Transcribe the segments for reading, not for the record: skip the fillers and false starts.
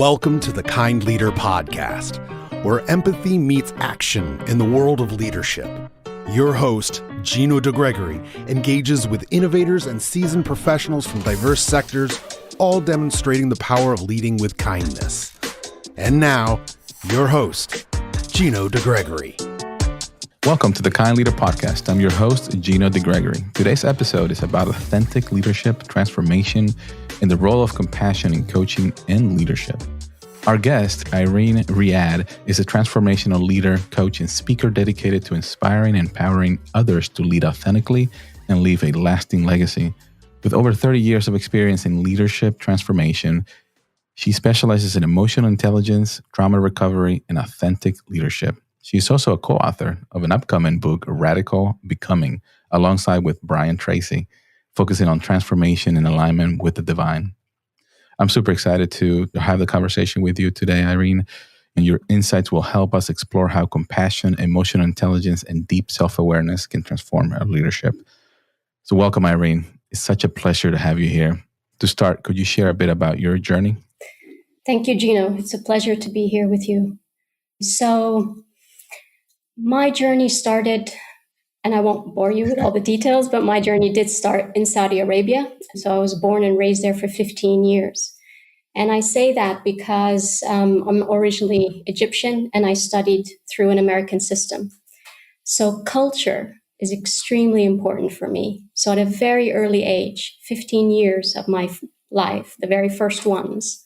Welcome to the Kind Leader Podcast, where empathy meets action in the world of leadership. Your host, Gino Degregori, engages with innovators and seasoned professionals from diverse sectors, all demonstrating the power of leading with kindness. And now, your host, Gino Degregori. Welcome to the Kind Leader Podcast. I'm your host, Gino Degregori. Today's episode is about authentic leadership, transformation, and the role of compassion in coaching and leadership. Our guest, Irene Riad, is a transformational leader, coach, and speaker dedicated to inspiring and empowering others to lead authentically and leave a lasting legacy. With over 30 years of experience in leadership transformation, she specializes in emotional intelligence, trauma recovery, and authentic leadership. She is also a co-author of an upcoming book, Radical Becoming, alongside with Brian Tracy, focusing on transformation and alignment with the divine. I'm super excited to have the conversation with you today, Irene, and your insights will help us explore how compassion, emotional intelligence, and deep self-awareness can transform our leadership. So welcome, Irene. It's such a pleasure to have you here. To start, could you share a bit about your journey? Thank you, Gino. It's a pleasure to be here with you. So my journey started, and I won't bore you with all the details, but my journey did start in Saudi Arabia. So I was born and raised there for 15 years. And I say that because I'm originally Egyptian and I studied through an American system. So culture is extremely important for me. So at a very early age, 15 years of my life, the very first ones,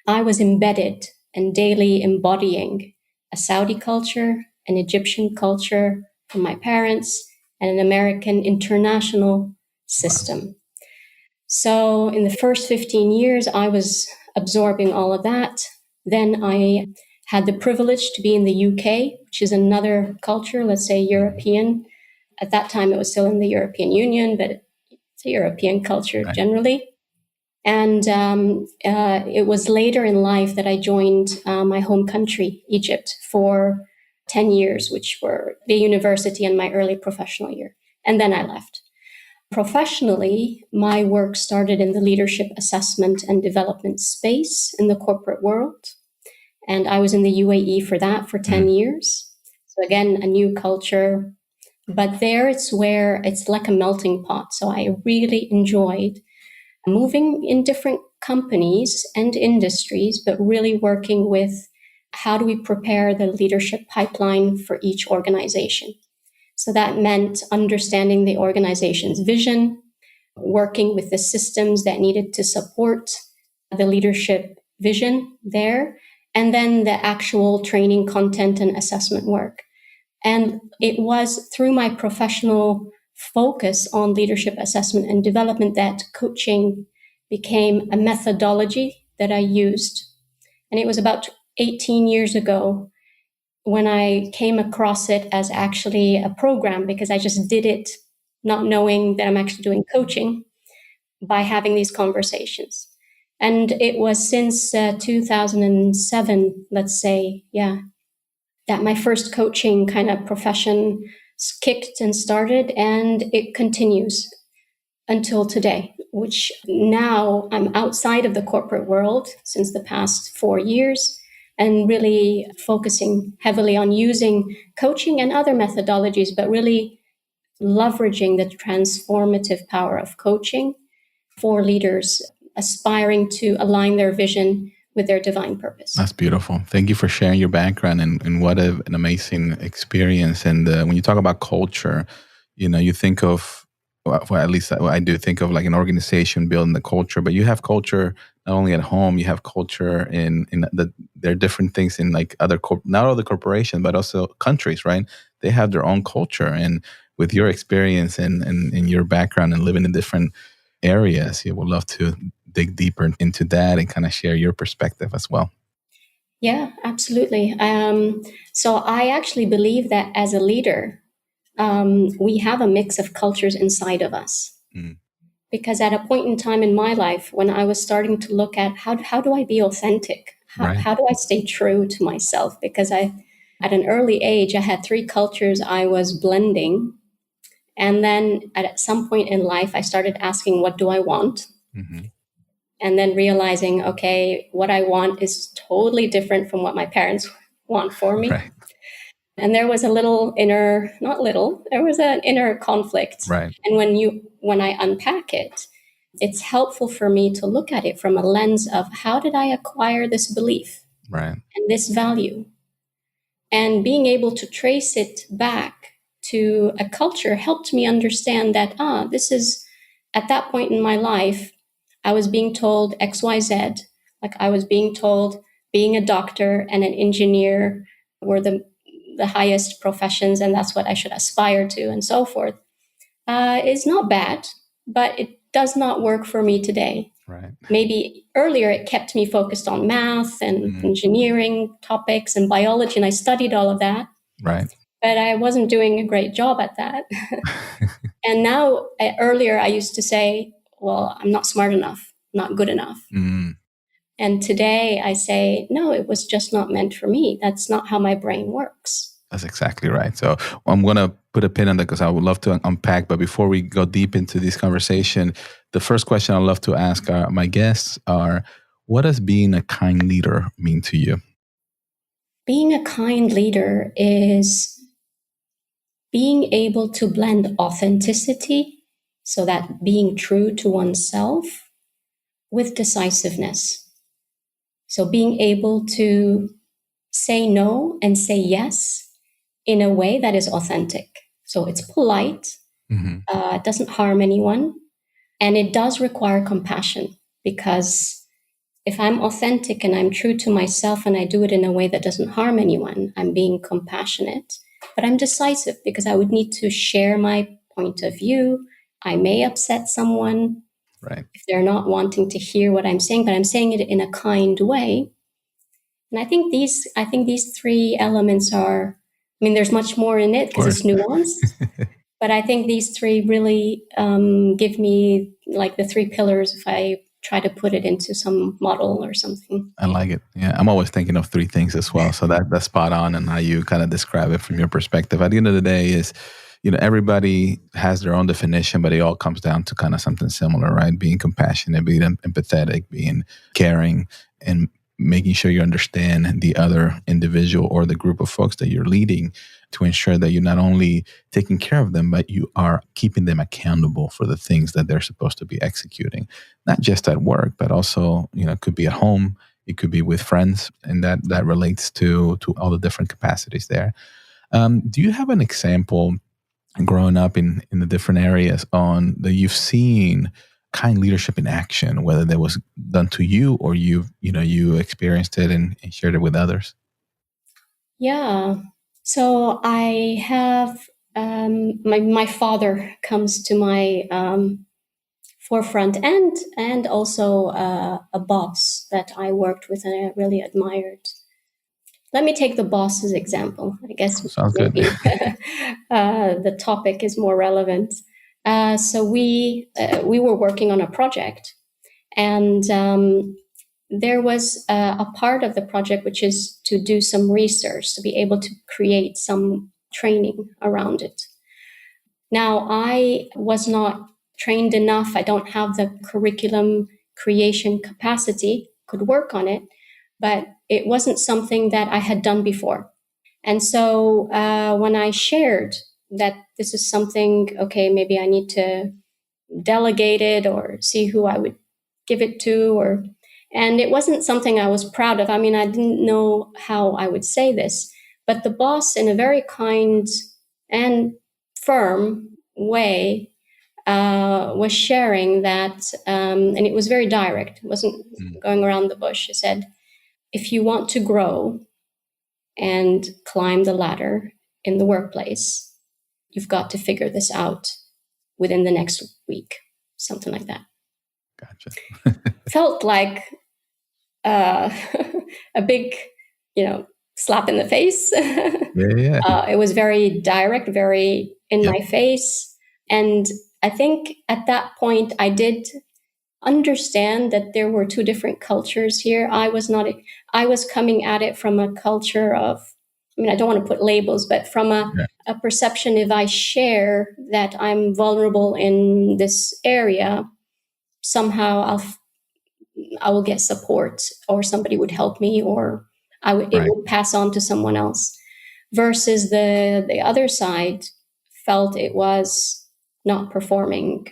I was embedded and daily embodying a Saudi culture, an Egyptian culture from my parents, and an American international system. Wow. So in the first 15 years, I was absorbing all of that. Then I had the privilege to be in the UK, which is another culture, let's say European. At that time, it was still in the European Union, but it's a European culture generally. And it was later in life that I joined my home country, Egypt, for 10 years, which were the university and my early professional year. And then I left. Professionally, my work started in the leadership assessment and development space in the corporate world. And I was in the UAE for that for 10 years. So again, a new culture. But there it's where it's like a melting pot. So I really enjoyed moving in different companies and industries, but really working with how do we prepare the leadership pipeline for each organization. So that meant understanding the organization's vision, working with the systems that needed to support the leadership vision there, and then the actual training content and assessment work. And it was through my professional focus on leadership assessment and development that coaching became a methodology that I used. And it was about 18 years ago when I came across it as actually a program, because I just did it not knowing that I'm actually doing coaching by having these conversations. And it was since 2007, let's say, that my first coaching kind of profession kicked and started, and it continues until today, which now I'm outside of the corporate world since the past 4 years and really focusing heavily on using coaching and other methodologies, but really leveraging the transformative power of coaching for leaders aspiring to align their vision with their divine purpose. That's beautiful. Thank you for sharing your background and what an amazing experience. And when you talk about culture, you think of, well, at least I do think of like an organization building the culture, but you have culture not only at home, you have culture there are different things in like not all the corporations, but also countries, right? They have their own culture. And with your experience and your background and living in different areas, I would love to dig deeper into that and kind of share your perspective as well. Yeah, absolutely. So I actually believe that as a leader, we have a mix of cultures inside of us. Because at a point in time in my life, when I was starting to look at how do I be authentic? How do I stay true to myself? Because at an early age, I had 3 cultures I was blending. And then at some point in life, I started asking, what do I want? and then realizing, okay, what I want is totally different from what my parents want for me. Right. And there was a little inner, not little, there was an inner conflict. Right. And when I unpack it, it's helpful for me to look at it from a lens of how did I acquire this belief Right. and this value? And being able to trace it back to a culture helped me understand that, this is, at that point in my life, I was being told XYZ, like I was being told being a doctor and an engineer were the highest professions, and that's what I should aspire to, and so forth, is not bad, but it does not work for me today. Right. Maybe earlier it kept me focused on math and engineering topics and biology, and I studied all of that. Right. But I wasn't doing a great job at that. And now, earlier I used to say, well, I'm not smart enough, not good enough. And today I say, no, it was just not meant for me. That's not how my brain works. That's exactly right. So I'm going to put a pin on that because I would love to unpack. But before we go deep into this conversation, the first question I'd love to ask my guests are, what does being a kind leader mean to you? Being a kind leader is being able to blend authenticity, so that being true to oneself, with decisiveness. So being able to say no and say yes in a way that is authentic. So it's polite, it doesn't harm anyone, and it does require compassion, because if I'm authentic and I'm true to myself and I do it in a way that doesn't harm anyone, I'm being compassionate, but I'm decisive because I would need to share my point of view. I may upset someone if they're not wanting to hear what I'm saying, but I'm saying it in a kind way. And I think these three elements are, I mean, there's much more in it because it's nuanced, but I think these three really give me like the three pillars if I try to put it into some model or something. I like it. Yeah, I'm always thinking of three things as well. So that's spot on, and how you kind of describe it from your perspective. At the end of the day is, everybody has their own definition, but it all comes down to kind of something similar, right? Being compassionate, being empathetic, being caring, and making sure you understand the other individual or the group of folks that you're leading, to ensure that you're not only taking care of them, but you are keeping them accountable for the things that they're supposed to be executing, not just at work, but also, it could be at home, it could be with friends, and that relates to all the different capacities there. Do you have an example growing up in the different areas on that you've seen kind leadership in action, whether that was done to you or you experienced it and shared it with others? Yeah. So I have my father comes to my forefront, and also a boss that I worked with and I really admired. Let me take the boss as example. I guess Sounds maybe good. the topic is more relevant. So we were working on a project, and there was a part of the project which is to do some research, to be able to create some training around it. Now, I was not trained enough. I don't have the curriculum creation capacity, could work on it, but it wasn't something that I had done before. And so when I shared that this is something, okay, maybe I need to delegate it or see who I would give it to, and it wasn't something I was proud of. I mean, I didn't know how I would say this, but the boss, in a very kind and firm way, was sharing that, and it was very direct. It wasn't going around the bush. He said, if you want to grow and climb the ladder in the workplace, you've got to figure this out within the next week, something like that. Gotcha. Felt like a big, slap in the face. Yeah. It was very direct, very in my face. And I think at that point, I did understand that there were two different cultures here. I was coming at it from a culture of, I don't want to put labels, but from a perception, if I share that I'm vulnerable in this area, somehow I will get support, or somebody would help me, or it Right. would pass on to someone else. Versus the other side felt it was not performing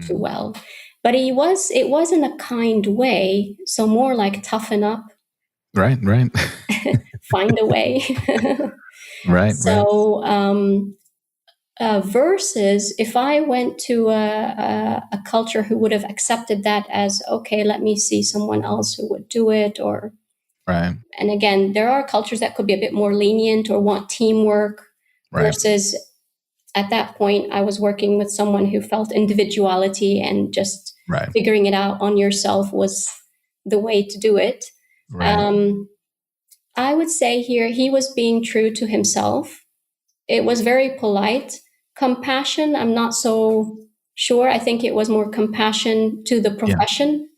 too well. But it was in a kind way, so more like toughen up, Right. find a way. Right. So versus if I went to a culture who would have accepted that as, okay, let me see someone else who would do it, or Right. and again, there are cultures that could be a bit more lenient or want teamwork, Right. versus at that point, I was working with someone who felt individuality and just Right. figuring it out on yourself was the way to do it. Right. I would say here, he was being true to himself. It was very polite. Compassion, I'm not so sure. I think it was more compassion to the profession.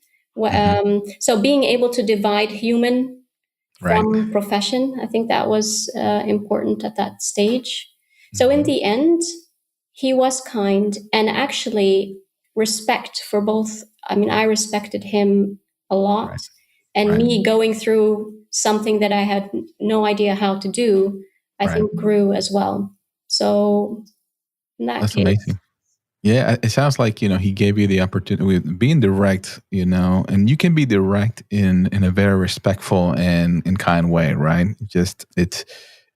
So being able to divide human from profession, I think that was important at that stage. So in the end, he was kind, and actually respect for both. I mean, I respected him a lot, and me going through something that I had no idea how to do, I think grew as well. So in that That's case, amazing. Yeah, it sounds like, he gave you the opportunity with being direct, and you can be direct in a very respectful and kind way, right? Just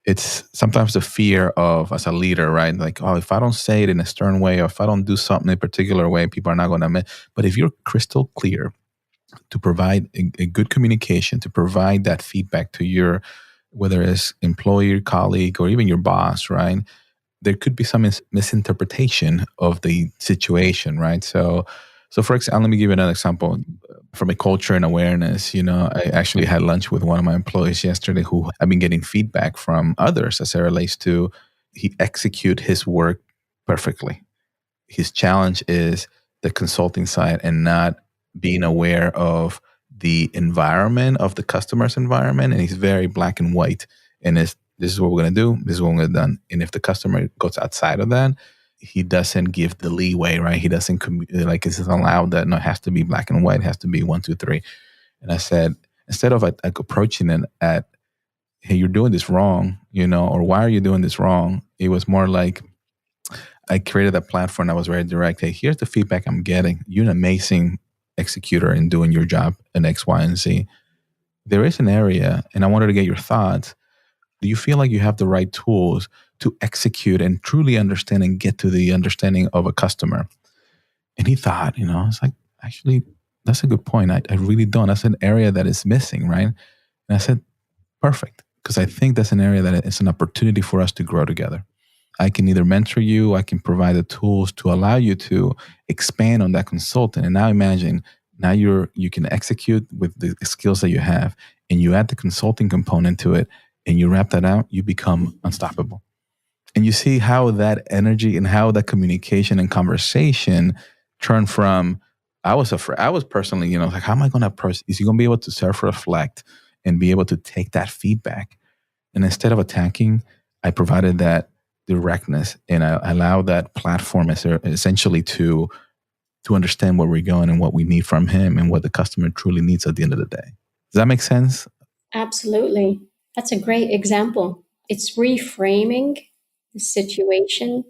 it's sometimes the fear of, as a leader, right? Like, oh, if I don't say it in a stern way, or if I don't do something in a particular way, people are not going to. But if you're crystal clear to provide a good communication, to provide that feedback to your, whether it's employer, colleague, or even your boss, right? There could be some misinterpretation of the situation, right? So for example, let me give you another example from a culture and awareness. I actually had lunch with one of my employees yesterday who I've been getting feedback from others as it relates to he execute his work perfectly. His challenge is the consulting side and not being aware of the environment, of the customer's environment. And he's very black and white. And this is what we're going to do. This is what we're going to do. And if the customer goes outside of that, he doesn't give the leeway, right? He doesn't it's allowed that, no, it has to be black and white. It has to be 1, 2, 3. And I said, instead of like approaching it at, hey, you're doing this wrong, or why are you doing this wrong? It was more like, I created a platform that was very direct. Hey, here's the feedback I'm getting. You're an amazing executor in doing your job in X, Y, and Z. There is an area, and I wanted to get your thoughts. Do you feel like you have the right tools to execute and truly understand and get to the understanding of a customer? And he thought, it's like, actually, that's a good point. I really don't. That's an area that is missing, right? And I said, perfect, because I think that's an area that is an opportunity for us to grow together. I can either mentor you, I can provide the tools to allow you to expand on that consultant. And now imagine, now you can execute with the skills that you have, and you add the consulting component to it, and you wrap that out, you become unstoppable. And you see how that energy and how that communication and conversation turned from, I was personally, like, how am I going to approach? Is he going to be able to self-reflect and be able to take that feedback? And instead of attacking, I provided that directness, and I allow that platform essentially to understand where we're going and what we need from him and what the customer truly needs at the end of the day. Does that make sense? Absolutely. That's a great example. It's reframing the situation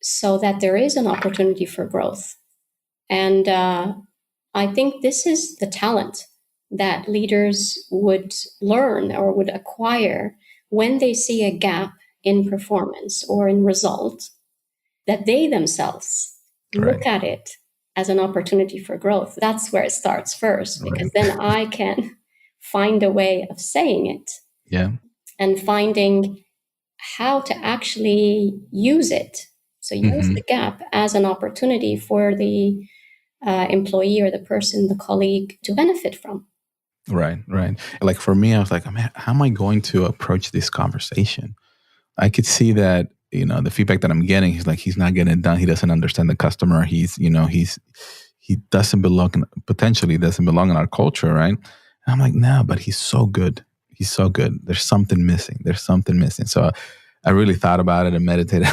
so that there is an opportunity for growth. And I think this is the talent that leaders would learn or would acquire when they see a gap in performance or in result, that they themselves look at it as an opportunity for growth. That's where it starts first, because then I can find a way of saying it. Yeah. And finding how to actually use it. So use the gap as an opportunity for the employee or the person, the colleague, to benefit from. Right. Like for me, I was like, man, how am I going to approach this conversation? I could see that, the feedback that I'm getting, he's not getting it done. He doesn't understand the customer. He doesn't belong, potentially doesn't belong in our culture, right? And I'm like, no, but he's so good. He's so good. There's something missing. So I really thought about it and meditated.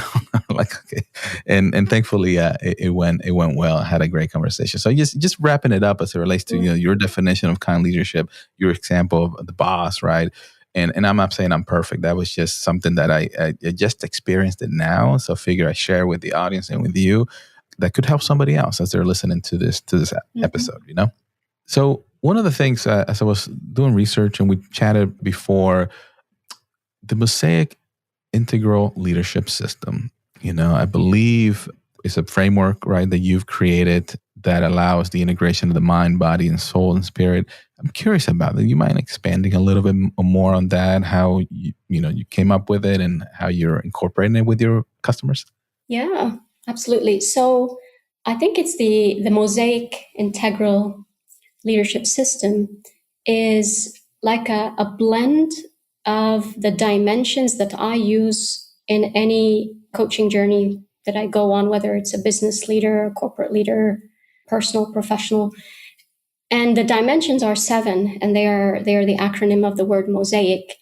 Like, okay, and thankfully, it went well. I had a great conversation. So just wrapping it up as it relates to your definition of kind leadership, your example of the boss, right? And I'm not saying I'm perfect. That was just something that I just experienced it now. So I figure I share with the audience and with you that could help somebody else as they're listening to this episode. So one of the things as I was doing research and we chatted before, the MOSAIC Integral Leadership System, I believe is a framework, right, that you've created that allows the integration of the mind, body, and soul and spirit. I'm curious about that. You mind expanding a little bit more on that, how you came up with it and how you're incorporating it with your customers? Yeah, absolutely. So I think it's the MOSAIC Integral Leadership System is like a blend of the dimensions that I use in any coaching journey that I go on, whether it's a business leader, a corporate leader, personal, professional. And the dimensions are 7, and they are the acronym of the word mosaic.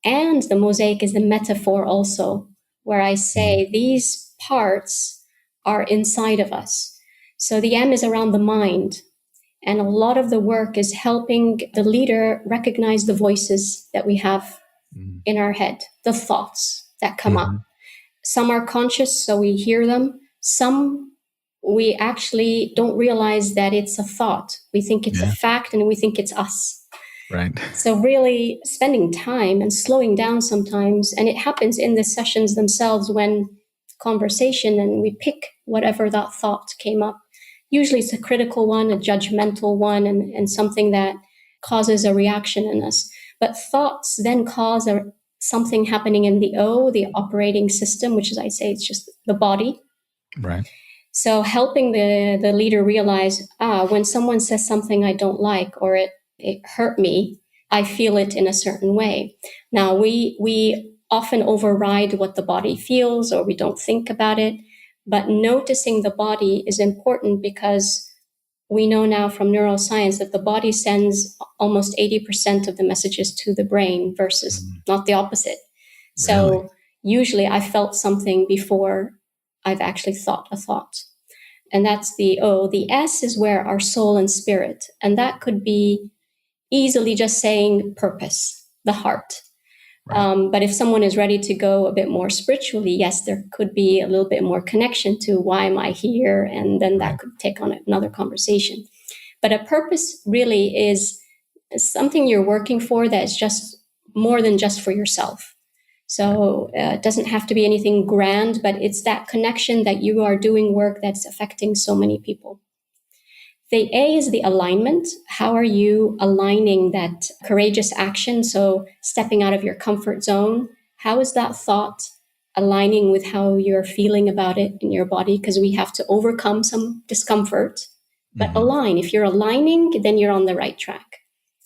And the mosaic is the metaphor also, where I say these parts are inside of us. So the M is around the mind. And a lot of the work is helping the leader recognize the voices that we have in our head, the thoughts that come up. Some are conscious, so we hear them. Some we actually don't realize that it's a thought. We think it's a fact and we think it's us. Right. So really spending time and slowing down sometimes, and it happens in the sessions themselves when conversation and we pick whatever that thought came up. Usually it's a critical one, a judgmental one, and something that causes a reaction in us. But thoughts then cause something happening in the O, the operating system, which is, I say, it's just the body. Right. So helping the leader realize, when someone says something I don't like or it hurt me, I feel it in a certain way. Now, we often override what the body feels or we don't think about it. But noticing the body is important because we know now from neuroscience that the body sends almost 80% of the messages to the brain versus not the opposite. So usually I felt something before I've actually thought a thought. And that's the O. The S is where our soul and spirit. And that could be easily just saying purpose, the heart. Right. But if someone is ready to go a bit more spiritually, yes, there could be a little bit more connection to why am I here? And then that could take on another conversation. But a purpose really is something you're working for that's just more than just for yourself. So it doesn't have to be anything grand, but it's that connection that you are doing work that's affecting so many people. The A is the alignment. How are you aligning that courageous action? So stepping out of your comfort zone. How is that thought aligning with how you're feeling about it in your body? Because we have to overcome some discomfort, but align. If you're aligning, then you're on the right track.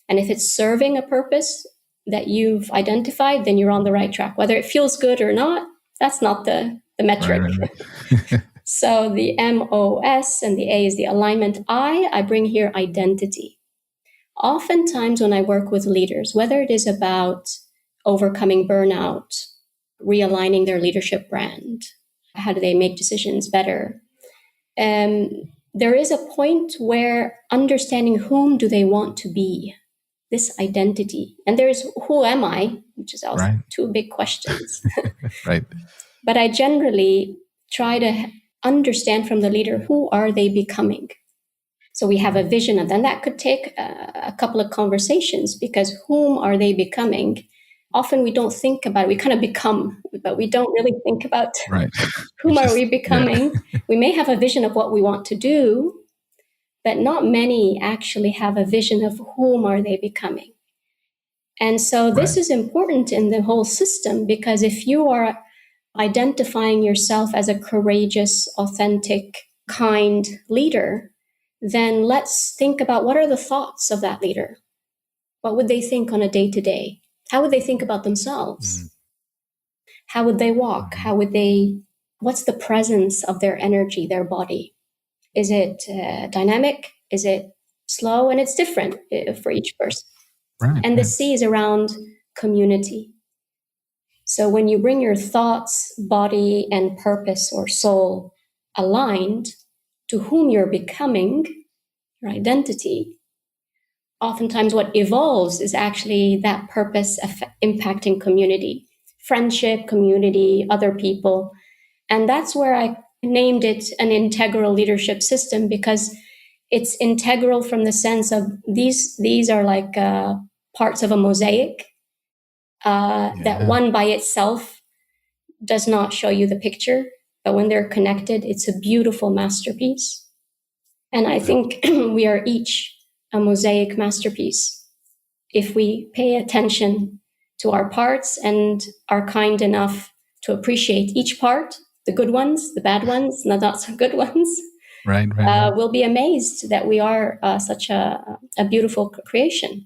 And if it's serving a purpose that you've identified, then you're on the right track. Whether it feels good or not, that's not the metric. Right. So the MOS and the A is the alignment. I bring here identity. Oftentimes when I work with leaders, whether it is about overcoming burnout, realigning their leadership brand, how do they make decisions better? There is a point where understanding whom do they want to be, this identity. And there's who am I, which is also 2 big questions. Right. But I generally try to understand from the leader, who are they becoming? So we have a vision, and then that could take a couple of conversations, because whom are they becoming? Often we don't think about it. We kind of become, but we don't really think about whom are we becoming? Yeah. We may have a vision of what we want to do, but not many actually have a vision of whom are they becoming. And so this is important in the whole system, because if you are identifying yourself as a courageous, authentic, kind leader, then let's think about what are the thoughts of that leader? What would they think on a day-to-day? How would they think about themselves? How would they walk? What's the presence of their energy, their body? Is it dynamic? Is it slow? And it's different for each person. And the C is around community. So when you bring your thoughts, body, and purpose or soul aligned to whom you're becoming, your identity, oftentimes what evolves is actually that purpose impacting community, friendship, community, other people. And that's where I named it an integral leadership system, because it's integral from the sense of these are like parts of a mosaic that one by itself does not show you the picture, but when they're connected, it's a beautiful masterpiece. And I think we are each a mosaic masterpiece if we pay attention to our parts and are kind enough to appreciate each part, the good ones, the bad ones, the not so good ones. Right. We'll be amazed that we are such a beautiful creation.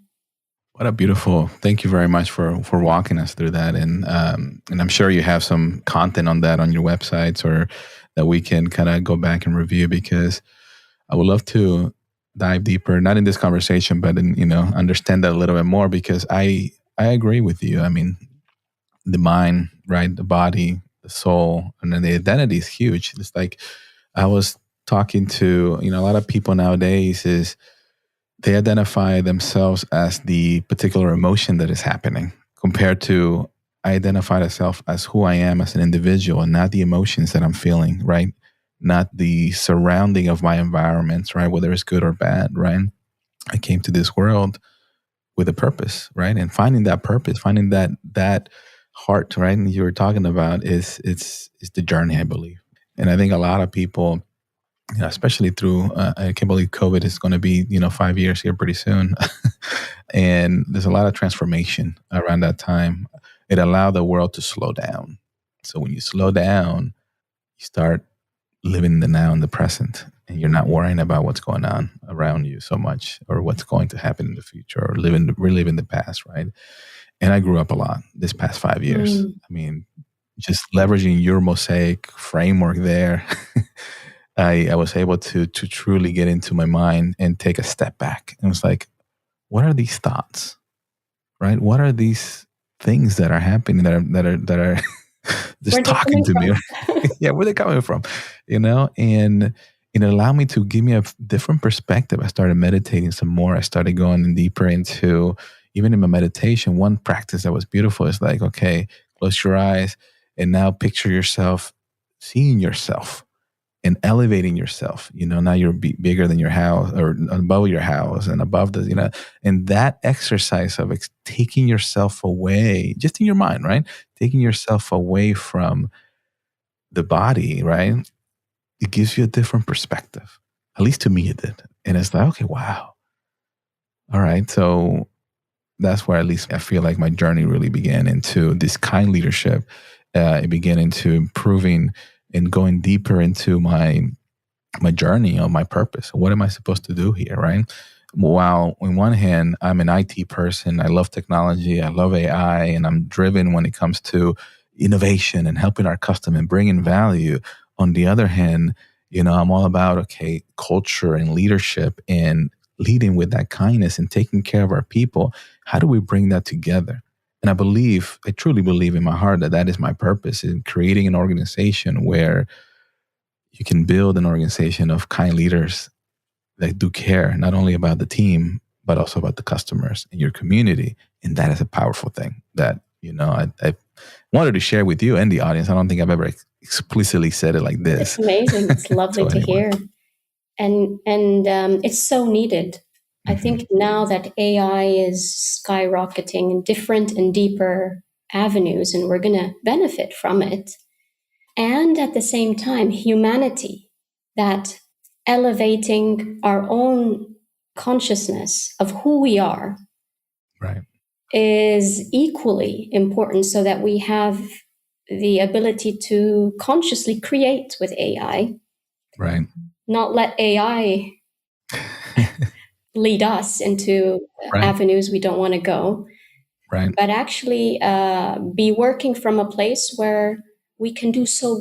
What a beautiful, thank you very much for walking us through that. And I'm sure you have some content on that on your websites, or that we can kind of go back and review, because I would love to dive deeper, not in this conversation, but in, understand that a little bit more, because I agree with you. I mean, the mind, right? The body, the soul, and then the identity is huge. It's like, I was talking to, a lot of people nowadays is they identify themselves as the particular emotion that is happening, compared to I identify myself as who I am as an individual, and not the emotions that I'm feeling, right? Not the surrounding of my environments, right? Whether it's good or bad, right? I came to this world with a purpose, right? And finding that purpose, finding that heart, right? And you were talking about it's the journey, I believe. And I think a lot of people, especially through, I can't believe COVID is going to be, 5 years here pretty soon. And there's a lot of transformation around that time. It allowed the world to slow down. So when you slow down, you start living in the now and the present, and you're not worrying about what's going on around you so much, or what's going to happen in the future, or reliving the past, right? And I grew up a lot this past 5 years. I mean, just leveraging your MOSAIC framework there, I was able to truly get into my mind and take a step back. And it was like, what are these thoughts, right? What are these things that are happening that are just talking to me? Yeah, where are they coming from? And it allowed me to give me a different perspective. I started meditating some more. I started going deeper into, even in my meditation, one practice that was beautiful is like, okay, close your eyes and now picture yourself seeing yourself and elevating yourself. Now you're bigger than your house, or above your house, and above the, and that exercise of taking yourself away, just in your mind, right? Taking yourself away from the body, right? It gives you a different perspective. At least to me it did. And it's like, okay, wow. All right. So that's where at least I feel like my journey really began into this kind leadership. It began into improving and going deeper into my journey of my purpose. What am I supposed to do here, right? While on one hand, I'm an IT person, I love technology, I love AI, and I'm driven when it comes to innovation and helping our customer and bringing value. On the other hand, I'm all about, culture and leadership and leading with that kindness and taking care of our people. How do we bring that together? And I truly believe in my heart that is my purpose, in creating an organization where you can build an organization of kind leaders that do care not only about the team, but also about the customers and your community. And that is a powerful thing that, I wanted to share with you and the audience. I don't think I've ever explicitly said it like this. It's amazing. It's lovely to hear. And it's so needed. I think now that AI is skyrocketing in different and deeper avenues, and we're going to benefit from it. And at the same time, humanity, that elevating our own consciousness of who we are, right, is equally important, so that we have the ability to consciously create with AI. Right. Not let AI lead us into avenues we don't want to go. Right. But actually be working from a place where we can do so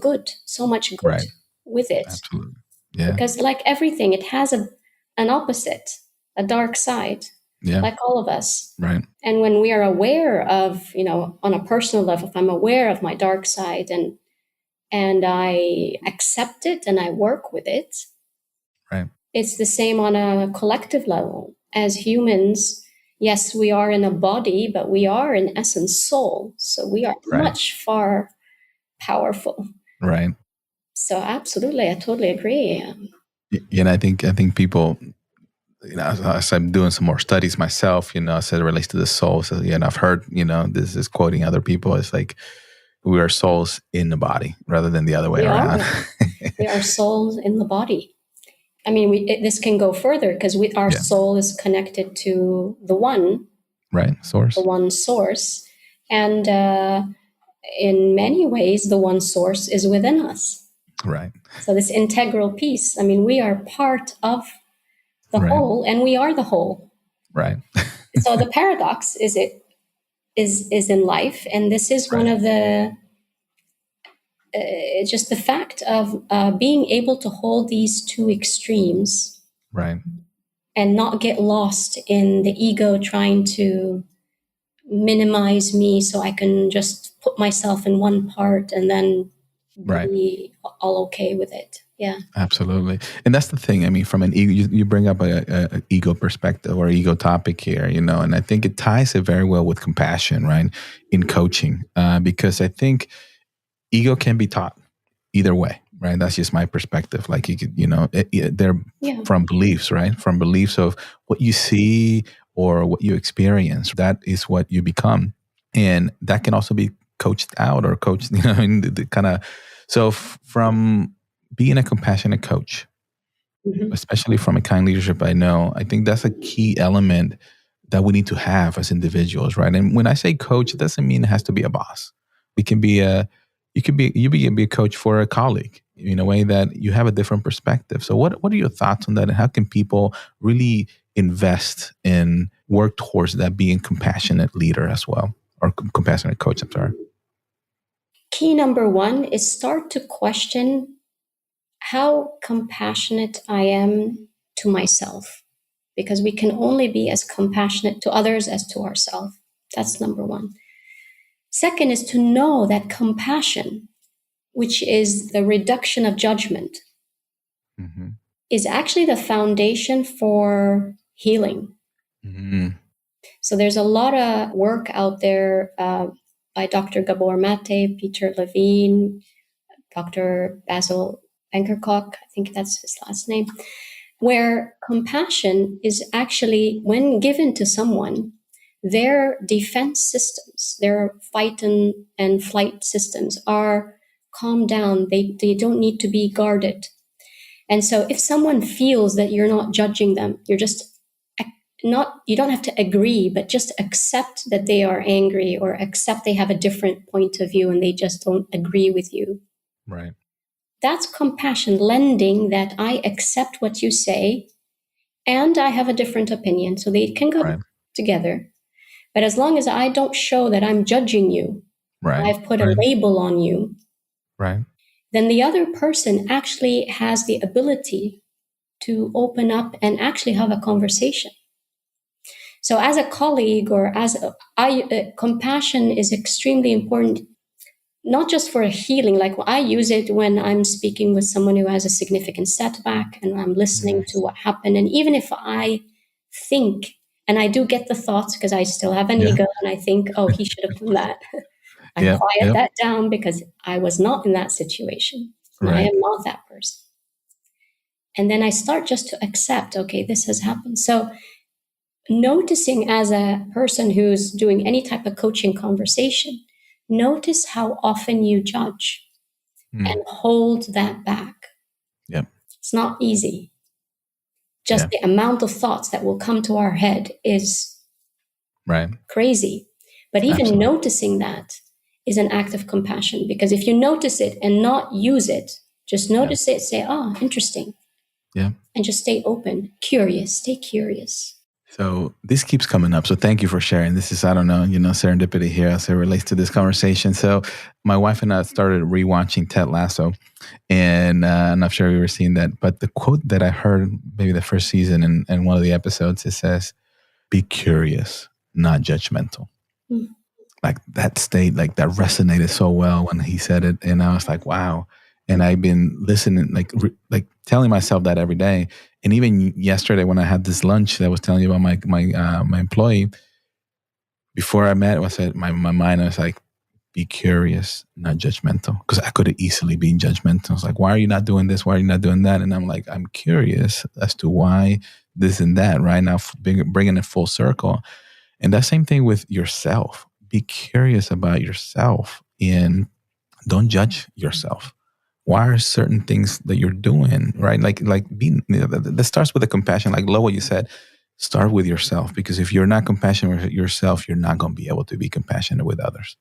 much good with it. Absolutely. Yeah. Because like everything, it has an opposite, a dark side. Yeah. like all of us. Right. And when we are aware of, on a personal level, if I'm aware of my dark side and I accept it and I work with it, Right. it's the same on a collective level. As humans, yes, we are in a body, but we are in essence soul. So we are Right. much far powerful. Right. So absolutely, I totally agree. And I think people, as I'm doing some more studies myself, as it relates to the soul. So, I've heard, this is quoting other people. It's like we are souls in the body rather than the other way around. We are souls in the body. I mean, this can go further because our soul is connected to the one, right? Source, the one source, and in many ways, the one source is within us. Right. So this integral piece. I mean, we are part of the whole, and we are the whole. Right. So the paradox is in life, and this is one of the. Just the fact of being able to hold these two extremes, right, and not get lost in the ego trying to minimize me so I can just put myself in one part and then be all okay with it. Yeah, absolutely. And that's the thing. I mean, from an ego, you bring up a ego perspective or ego topic here, and I think it ties it very well with compassion, right, in coaching, because I think ego can be taught either way, right? That's just my perspective. Like you could, they're from beliefs, right? From beliefs of what you see or what you experience. That is what you become, and that can also be coached out or coached, in the kind of. So from being a compassionate coach, especially from a kind leadership, I think that's a key element that we need to have as individuals, right? And when I say coach, it doesn't mean it has to be a boss. We can be you can be a coach for a colleague in a way that you have a different perspective. So what are your thoughts on that? And how can people really invest in work towards that being compassionate leader as well, or compassionate coach, I'm sorry. Key number one is start to question how compassionate I am to myself, because we can only be as compassionate to others as to ourselves. That's number one. Second is to know that compassion, which is the reduction of judgment, is actually the foundation for healing. So there's a lot of work out there by Dr. Gabor Mate, Peter Levine, Dr. Basil Ankerkock, I think that's his last name, where compassion is actually, when given to someone, their defense systems, their fight and flight systems are calmed down. They don't need to be guarded. And so if someone feels that you're not judging them, you're just you don't have to agree, but just accept that they are angry or accept they have a different point of view and they just don't agree with you. Right. That's compassion, lending that I accept what you say and I have a different opinion. So they can go together. But as long as I don't show that I'm judging you, I've put a label on you, then the other person actually has the ability to open up and actually have a conversation. So as a colleague or compassion is extremely important, not just for healing. Like I use it when I'm speaking with someone who has a significant setback and I'm listening to what happened. And even if I think, and I do get the thoughts because I still have an ego and I think, oh, he should have done that. I quiet that down because I was not in that situation. And I am not that person. And then I start just to accept, okay, this has happened. So noticing as a person who's doing any type of coaching conversation, notice how often you judge and hold that back. It's not easy. Just the amount of thoughts that will come to our head is crazy. But even noticing that is an act of compassion, because if you notice it and not use it, just notice it, say, oh, interesting. And just stay open, curious, stay curious. So this keeps coming up. So thank you for sharing. This is, I don't know, serendipity here as it relates to this conversation. So my wife and I started rewatching Ted Lasso, and I'm not sure we were seeing that. But the quote that I heard maybe the first season in one of the episodes, it says, be curious, not judgmental. Like that stayed, like that resonated so well when he said it. And I was like, wow. And I've been listening, like telling myself that every day. And even yesterday when I had this lunch that I was telling you about my employee, before I met, I said, my mind, I was like, be curious, not judgmental. Because I could have easily been judgmental. I was like, why are you not doing this? Why are you not doing that? And I'm like, I'm curious as to why this and that, right? Now bringing it full circle. And that same thing with yourself. Be curious about yourself and don't judge yourself. Why are certain things that you're doing, right? Like being, that starts with the compassion. Like Lo, what you said, start with yourself. Because if you're not compassionate with yourself, you're not going to be able to be compassionate with others.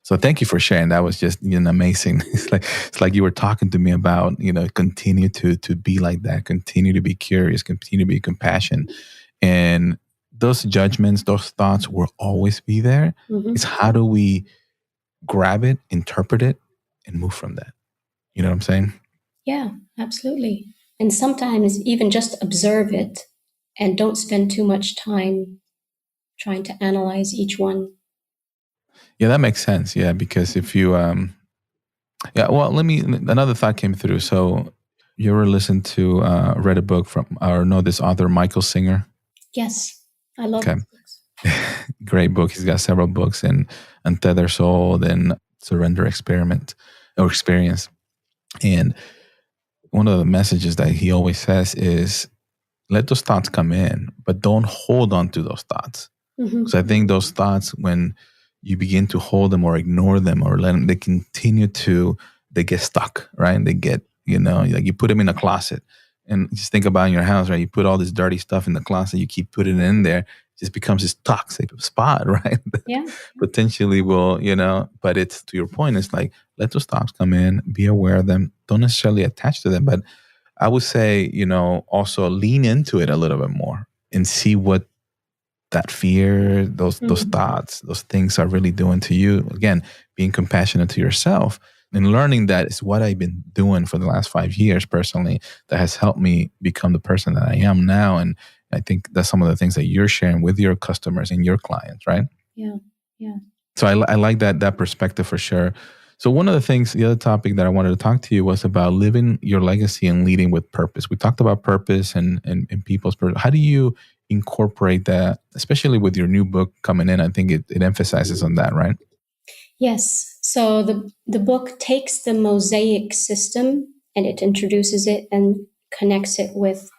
So thank you for sharing. That was just amazing. It's like you were talking to me about, continue to be like that, continue to be curious, continue to be compassionate. And those judgments, those thoughts will always be there. It's how do we grab it, interpret it, and move from that? You know what I'm saying? Yeah, absolutely. And sometimes even just observe it and don't spend too much time trying to analyze each one. Yeah, that makes sense. Yeah, because if you, another thought came through. So you ever listened to, read a book from, or know this author, Michael Singer? Yes, I love Okay. books. Great book. He's got several books and Untethered Soul and Surrender Experiment or Experience. And one of the messages that he always says is, let those thoughts come in, but don't hold on to those thoughts. So I think those thoughts, when you begin to hold them or ignore them or let them, they get stuck, right? They get, like you put them in a closet. And just think about in your house, right? You put all this dirty stuff in the closet, you keep putting it in there, it just becomes this toxic spot, right? Yeah. Potentially will, but it's, to your point, it's like, let those thoughts come in, be aware of them, don't necessarily attach to them. But I would say, also lean into it a little bit more and see what that fear, those thoughts, those things are really doing to you. Again, being compassionate to yourself and learning that is what I've been doing for the last 5 years personally that has helped me become the person that I am now. And I think that's some of the things that you're sharing with your customers and your clients, right? Yeah. Yeah. So I like that perspective for sure. So one of the things, the other topic that I wanted to talk to you was about living your legacy and leading with purpose. We talked about purpose and people's purpose. How do you incorporate that, especially with your new book coming in? I think it emphasizes on that, right? Yes. So the book takes the MOSAIC system and it introduces it and connects it with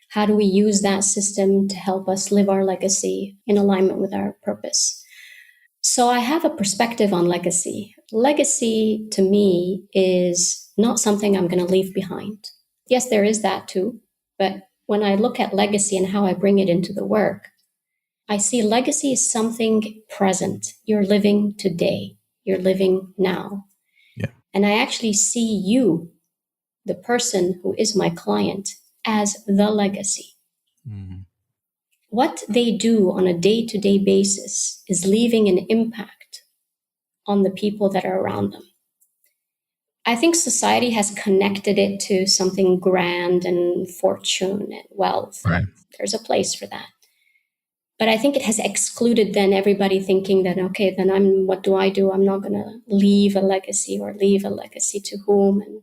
how do we use that system to help us live our legacy in alignment with our purpose. So I have a perspective on legacy. Legacy to me is not something I'm going to leave behind. Yes, there is that too. But when I look at legacy and how I bring it into the work, I see legacy as something present. You're living today. You're living now. Yeah. And I actually see you, the person who is my client, as the legacy. Mm-hmm. What they do on a day-to-day basis is leaving an impact on the people that are around them. I think society has connected it to something grand and fortune and wealth. Right. There's a place for that. But I think it has excluded then everybody thinking that, okay, then what do? I'm not going to leave a legacy or leave a legacy to whom. And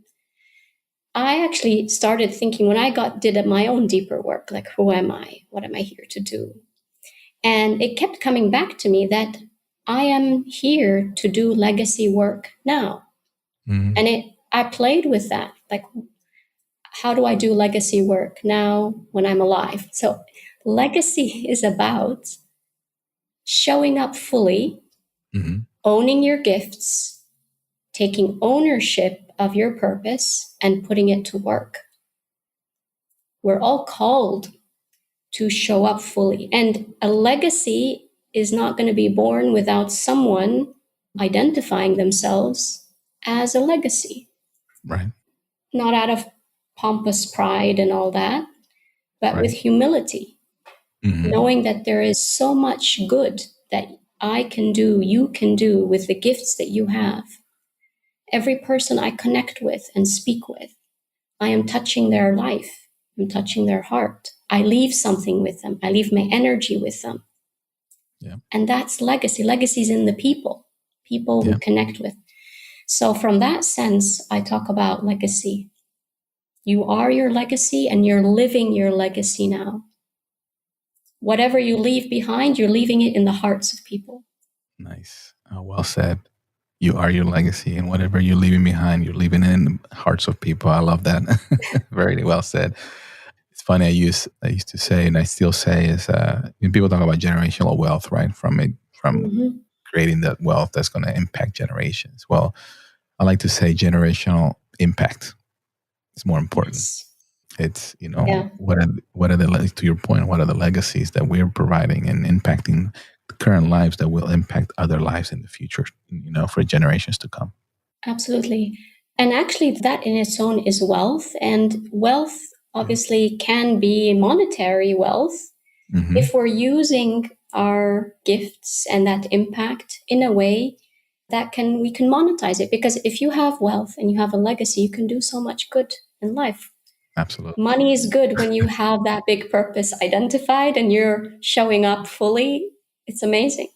I actually started thinking when I did my own deeper work, like, who am I? What am I here to do? And it kept coming back to me that I am here to do legacy work now. Mm-hmm. And I played with that. Like, how do I do legacy work now when I'm alive? So legacy is about showing up fully, owning your gifts, taking ownership of your purpose, and putting it to work. We're all called to show up fully. And a legacy is not going to be born without someone identifying themselves as a legacy. Right. Not out of pompous pride and all that, but with humility. Knowing that there is so much good that I can do, you can do with the gifts that you have. Every person I connect with and speak with, I am touching their life. I'm touching their heart. I leave something with them. I leave my energy with them. Yeah. And that's legacy. Legacy is in the people we connect with. So from that sense, I talk about legacy. You are your legacy and you're living your legacy now. Whatever you leave behind, you're leaving it in the hearts of people. Nice. Well said. You are your legacy, and whatever you're leaving behind, you're leaving it in the hearts of people. I love that. Very well said. It's funny. I used to say, and I still say, is when people talk about generational wealth, right? From creating that wealth that's going to impact generations. Well, I like to say generational impact is more important. Yes. It's, what are the, to your point, what are the legacies that we're providing and impacting the current lives that will impact other lives in the future, for generations to come. Absolutely. And actually that in its own is wealth, and wealth obviously can be monetary wealth if we're using our gifts and that impact in a way that we can monetize it. Because if you have wealth and you have a legacy, you can do so much good in life. Absolutely. Money is good when you have that big purpose identified and you're showing up fully. It's amazing.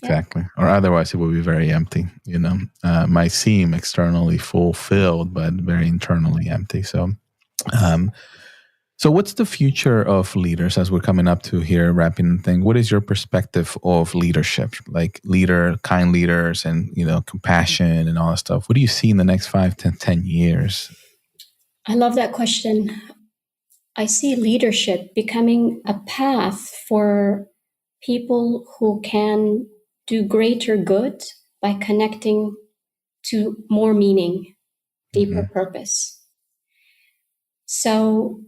Exactly. Yeah. Or otherwise it will be very empty, might seem externally fulfilled, but very internally empty. So, so what's the future of leaders as we're coming up to here, wrapping the thing? What is your perspective of leadership, like kind leaders and, compassion and all that stuff? What do you see in the next 5 to 10 years? I love that question. I see leadership becoming a path for people who can do greater good by connecting to more meaning, deeper purpose. So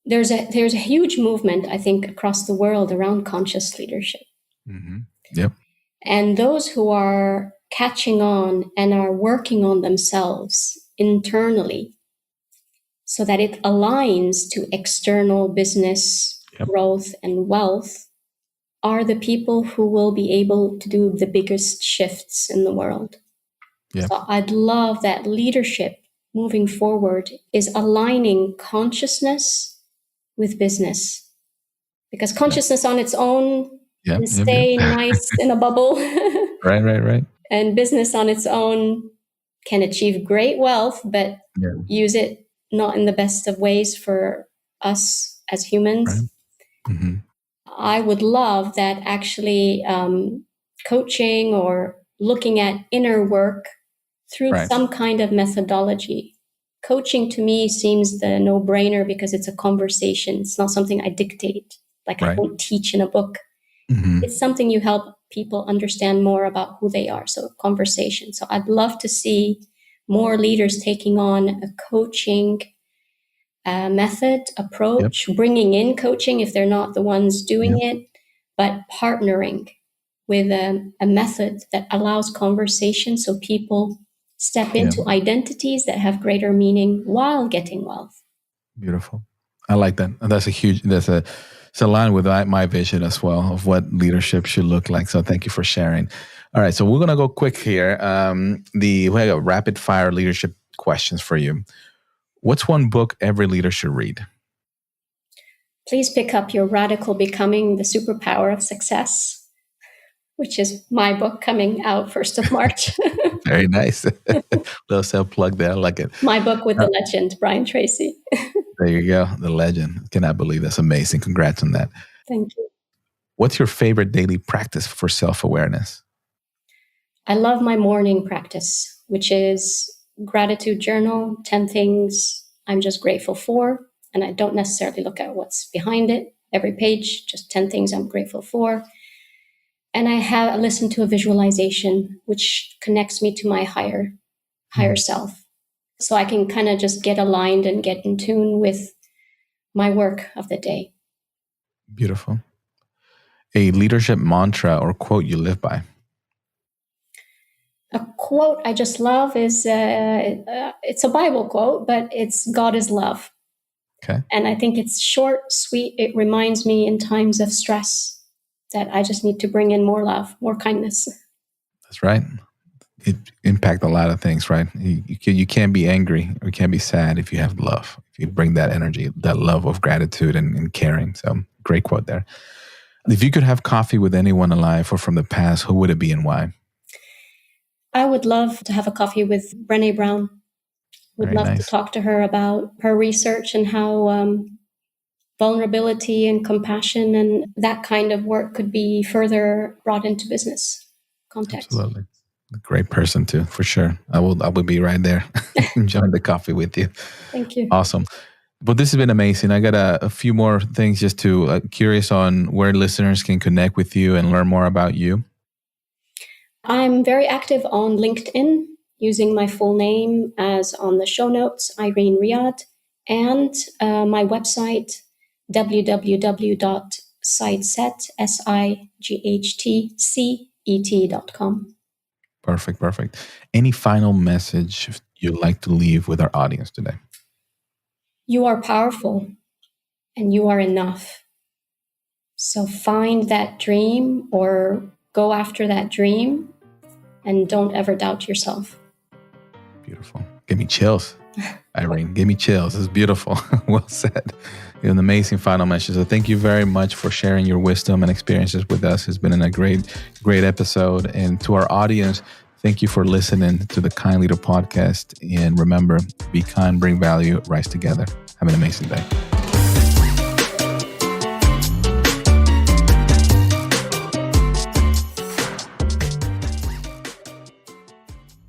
there's a huge movement, I think, across the world around conscious leadership. Yep. And those who are catching on and are working on themselves internally so that it aligns to external business growth and wealth are the people who will be able to do the biggest shifts in the world. Yep. So I'd love that leadership moving forward is aligning consciousness with business. Because consciousness on its own can stay nice in a bubble. Right. And business on its own can achieve great wealth, but use it not in the best of ways for us as humans. Right. I would love that actually coaching or looking at inner work through some kind of methodology. Coaching to me seems the no-brainer because it's a conversation. It's not something I dictate, like I don't teach in a book. It's something you help people understand more about who they are. So conversation. So I'd love to see more leaders taking on a coaching method, approach, bringing in coaching if they're not the ones doing it, but partnering with a method that allows conversation so people step into identities that have greater meaning while getting wealth. Beautiful. I like that. It's aligned with my vision as well of what leadership should look like. So thank you for sharing. All right. So we're going to go quick here. We have rapid fire leadership questions for you. What's one book every leader should read? Please pick up your Radical Becoming, the Superpower of Success, which is my book coming out 1st of March. Very nice. Little self-plug there. I like it. My book with the legend, Brian Tracy. There you go. The legend. Cannot believe that's amazing. Congrats on that. Thank you. What's your favorite daily practice for self-awareness? I love my morning practice, which is gratitude journal, 10 things I'm just grateful for. And I don't necessarily look at what's behind it. Every page, just 10 things I'm grateful for. And I listen to a visualization, which connects me to my higher self. So I can kind of just get aligned and get in tune with my work of the day. Beautiful. A leadership mantra or quote you live by? A quote I just love is, it's a Bible quote, but it's God is love. Okay. And I think it's short, sweet. It reminds me in times of stress that I just need to bring in more love, more kindness. That's right. it impact a lot of things, right? You can't be angry or you can't be sad if you have love. If you bring that energy, that love of gratitude and caring. So great quote there. If you could have coffee with anyone alive or from the past, who would it be and why? I would love to have a coffee with Brené Brown. Would Very love nice. to talk to her about her research and how vulnerability and compassion and that kind of work could be further brought into business context. Absolutely. A great person too, for sure. I will be right there enjoying the coffee with you. Thank you. Awesome. But this has been amazing. I got a few more things just to curious on where listeners can connect with you and learn more about you. I'm very active on LinkedIn, using my full name as on the show notes, Irene Riad, and my website, www.sightset.com. Perfect. Any final message you'd like to leave with our audience today? You are powerful and you are enough. So find that dream or go after that dream and don't ever doubt yourself. Beautiful. Give me chills. Irene, give me chills. It's beautiful. Well said. You have an amazing final message. So thank you very much for sharing your wisdom and experiences with us. It's been a great episode. And to our audience, thank you for listening to the Kind Leader podcast. And remember, be kind, bring value, rise together. Have an amazing day.